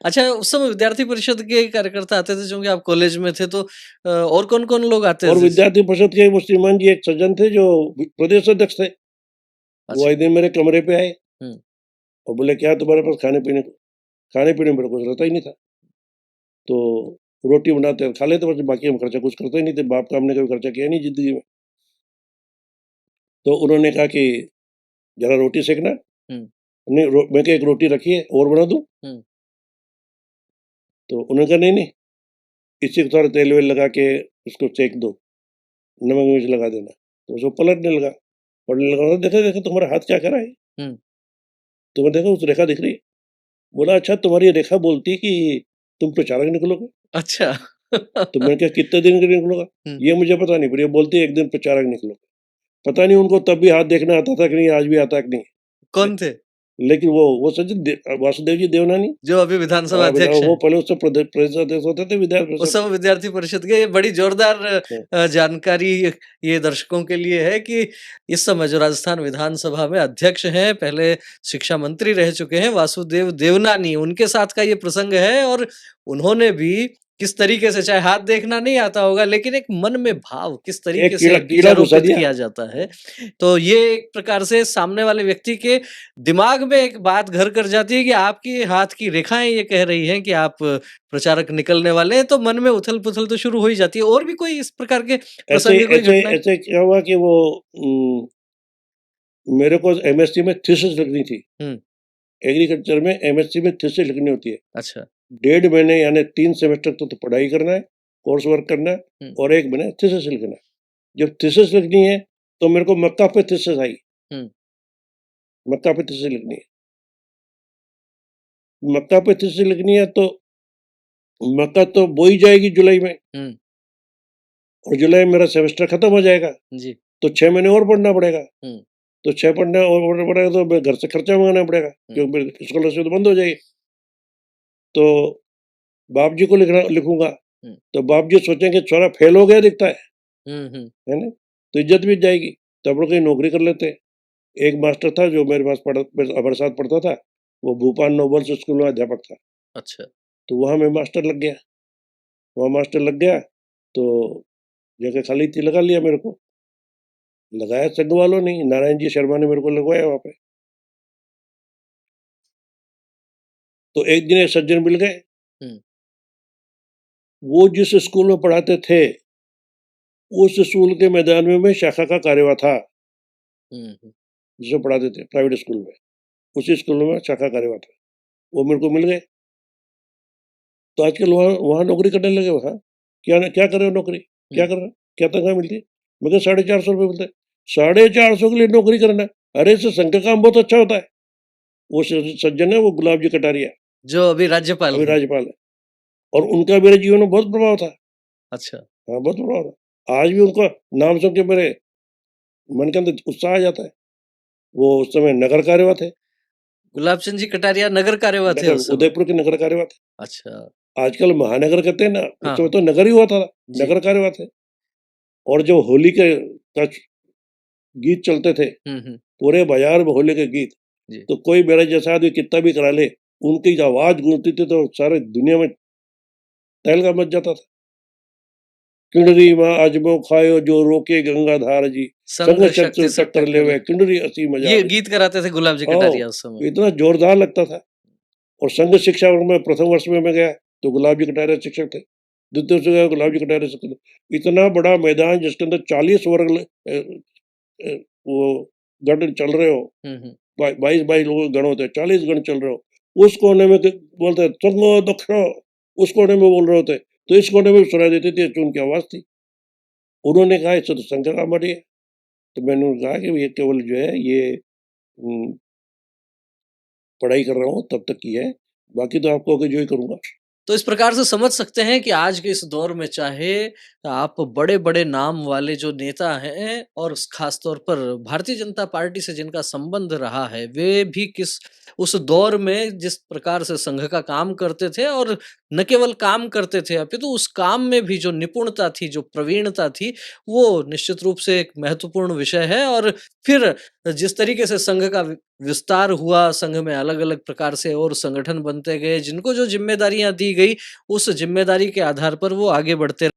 अच्छा, उस समय विद्यार्थी परिषद के कार्यकर्ता आते थे क्योंकि आप कॉलेज में थे, तो और कौन-कौन लोग आते और थे? विद्यार्थी परिषद के वो श्रीमान जी एक सज्जन थे जो प्रदेश अध्यक्ष थे। वो अच्छा। एक दिन मेरे कमरे पे आए हुँ। और बोले, क्या तुम्हारे पास खाने पीने को? खाने पीने में मेरे को रहता ही नहीं था। तो रोटी बनाते खा लेते, बस बाकी हम खर्चा कुछ करते ही नहीं थे। बाप का हमने कभी खर्चा किया नहीं जिंदगी में। तो उन्होंने कहा कि जरा रोटी सेकना। हुँ। नहीं, मैं क्या एक रोटी रखी है और बना दूं? हुँ। तो उन्होंने कहा नहीं नहीं, इसी को थोड़ा तेल वेल लगा के उसको सेक दो, नमक मिर्च लगा देना। तो उसको पलटने लगा, पलटने लगा, देखा देखा तुम्हारा हाथ क्या करा है? हुँ। तो मैं देखा उस रेखा दिख रही है। बोला, अच्छा तुम्हारी रेखा बोलती है कि तुम प्रचारक निकलोगे। अच्छा। तो मैंने कहा कितने दिन के लिए निकलूंगा? हुँ। ये मुझे पता नहीं, पर ये बोलती है एक दिन प्रचारक निकलोगे। पता नहीं उनको तब भी हाथ देखना आता था कि नहीं, आज भी आता है कि नहीं। ले, कौन थे? लेकिन वो सचिन वासुदेव जी देवनानी। जो अभी विधानसभा हाँ, अध्यक्ष वो हैं। पहले उससे प्रदेश अध्यक्ष होते थे विधान उस परिषद समय विद्यार्थी परिषद के, ये बड़ी जोरदार के। जानकारी ये दर्शकों के लिए है कि इस समय जो राजस्थान विधानसभा में अध्यक्ष हैं, पहले शिक्षा मंत्री रह चुके हैं वासुदेव देवनानी, उनके साथ का ये प्रसंग है। और उन्होंने भी किस तरीके से, चाहे हाथ देखना नहीं आता होगा, लेकिन एक मन में भाव किस एक तरीके से कीड़ा कीड़ा घुसा बीजारोपित दिया। किया जाता है, तो ये एक प्रकार से सामने वाले व्यक्ति के दिमाग में एक बात घर कर जाती है कि आपकी हाथ की रेखाएं ये कह रही हैं कि आप प्रचारक निकलने वाले हैं, तो मन में उथल-पुथल तो शुरू हो ही जाती है। और भी कोई इस प्रकार के ऐसे प्रसंग, कोई ऐसे घटनाएँ? ऐसे क्या हुआ कि वो मेरे को एमएससी में थीसिस लिखनी थी। हुँ। एग्रीकल्चर में एमएससी में थीसिस लिखनी होती है। अच्छा। 1.5 महीने यानी 3 सेमेस्टर तो पढ़ाई करना है, कोर्स वर्क करना है, हुँ। और 1 महीने थीसिस लिखना है। जब थीसिस लिखनी है तो मेरे को मक्का पे थीसिस आई। हुँ। मक्का पे थीसिस लिखनी है। मक्का पे थीसिस लिखनी है तो मक्का तो बोई जाएगी जुलाई में, हुँ। और जुलाई में मेरा सेमेस्टर खत्म हो जाएगा। जी। तो 6 महीने और पढ़ना पड़ेगा। हुँ। तो 6 पढ़ना और पढ़ना पड़ेगा तो मैं घर से खर्चा मंगाना पड़ेगा, हुँ। क्योंकि स्कॉलरशिप तो बंद हो जाएगी। तो बाप जी को लिखूंगा हुँ। तो बाप जी सोचेंगे छोरा फेल हो गया दिखता हुँ। हुँ। है ना? तो इज्जत भी जाएगी। तो हम लोग कहीं नौकरी कर लेते। एक मास्टर था जो मेरे पास हमारे साथ पढ़ता था, वो भूपाल नोबल्स स्कूल में अध्यापक था। अच्छा। तो वहाँ मैं मास्टर लग गया। वहाँ मास्टर लग गया तो जगह खाली थी, लगा लिया मेरे को। लगाया संघ वालों ने, नारायण जी शर्मा ने मेरे को लगवाया वहाँ पे। तो एक दिन एक सज्जन मिल गए। हुँ। वो जिस स्कूल में पढ़ाते थे उस स्कूल के मैदान में मैं शाखा का कार्यवाह था। हुँ। हुँ। जिसमें पढ़ाते थे प्राइवेट स्कूल में, उसी स्कूल में शाखा कार्यवाह था। वो मेरे को मिल गए। तो आजकल वहाँ वहाँ नौकरी करने लगे। वहाँ क्या कर रहे हो नौकरी? क्या हुँ। कर रहे हो? क्या तनख्वाह मिलती है? मैं कहा 450 रुपये मिलते हैं। 450 के लिए नौकरी करना है? अरे इससे संघ का काम बहुत अच्छा होता है। वो सज्जन है, वो गुलाब जी कटारिया, जो अभी राज्यपाल अभी हैं। राज्यपाल है। और उनका मेरे जीवन में बहुत प्रभाव था। अच्छा। हाँ, बहुत प्रभाव था। आज भी उनका नाम सुन के मेरे मन के अंदर उत्साह आ जाता है। वो उस समय नगर कार्यवाह थे। गुलाब चंद जी कटारिया नगर कार्यवाह थे नगर उस समय? उदयपुर के नगर कार्यवाह थे। अच्छा। आजकल महानगर कहते हैं ना, उस हाँ, समय हाँ। तो नगर ही हुआ था। जी। नगर कार्यवाह थे। और जो होली के का गीत चलते थे, हुँ। हुँ। पूरे बाजार में होली के गीत, जी। तो कोई मेरे जैसा आदमी कितना भी करा ले, उनकी आवाज गूंजती थी तो सारे दुनिया में तहलका मच जाता था। किंडरी माँ अजमो खायो जो रोके गंगाधार जी, संग संग शक्ति शक्ति सब टक्कर टक्कर ले। लेवे किंडरी असी ये मजार जी। गीत कराते थे गुलाब जी आओ, कटारिया उस समय। इतना जोरदार लगता था। और संघ शिक्षा में प्रथम वर्ष में मैं गया तो गुलाब जी कटारिया शिक्षक थे। द्वितीय वर्ष में गया, गुलाब जी कटारिया शिक्षक थे। इतना बड़ा मैदान जिसके अंदर 40 वर्ग वो गण चल रहे हो, हुँ। हुँ। 22 लोगों के गण होते हैं, 40 गण चल रहे हो। उस कोने में बोलते हैं संगो दक्षिणो, उस कोने में बोल रहे होते, तो इस कोने में भी सुनाई देती थी, उनकी आवाज थी। उन्होंने कहा इससे तो संघ का काम बढ़िया है। तो मैंने उनको कहा कि ये केवल जो है ये पढ़ाई कर रहा हूँ तब तक की है, बाकी तो आपको जो ही करूंगा। तो इस प्रकार से समझ सकते हैं कि आज के इस दौर में चाहे आप बड़े-बड़े नाम वाले जो नेता हैं और खास तौर पर भारतीय जनता पार्टी से जिनका संबंध रहा है, वे भी किस उस दौर में जिस प्रकार से संघ का काम करते थे और न केवल काम करते थे, अपितु उस काम में भी जो निपुणता थी, जो प्रवीणता थी, वो निश्चित रूप से एक महत्वपूर्ण विषय है। और फिर जिस तरीके से संघ का विस्तार हुआ, संघ में अलग-अलग प्रकार से और संगठन बनते गए, जिनको जो ज़िम्मेदारियाँ दी गई, उस ज़िम्मेदारी के आधार पर वो आगे बढ़ते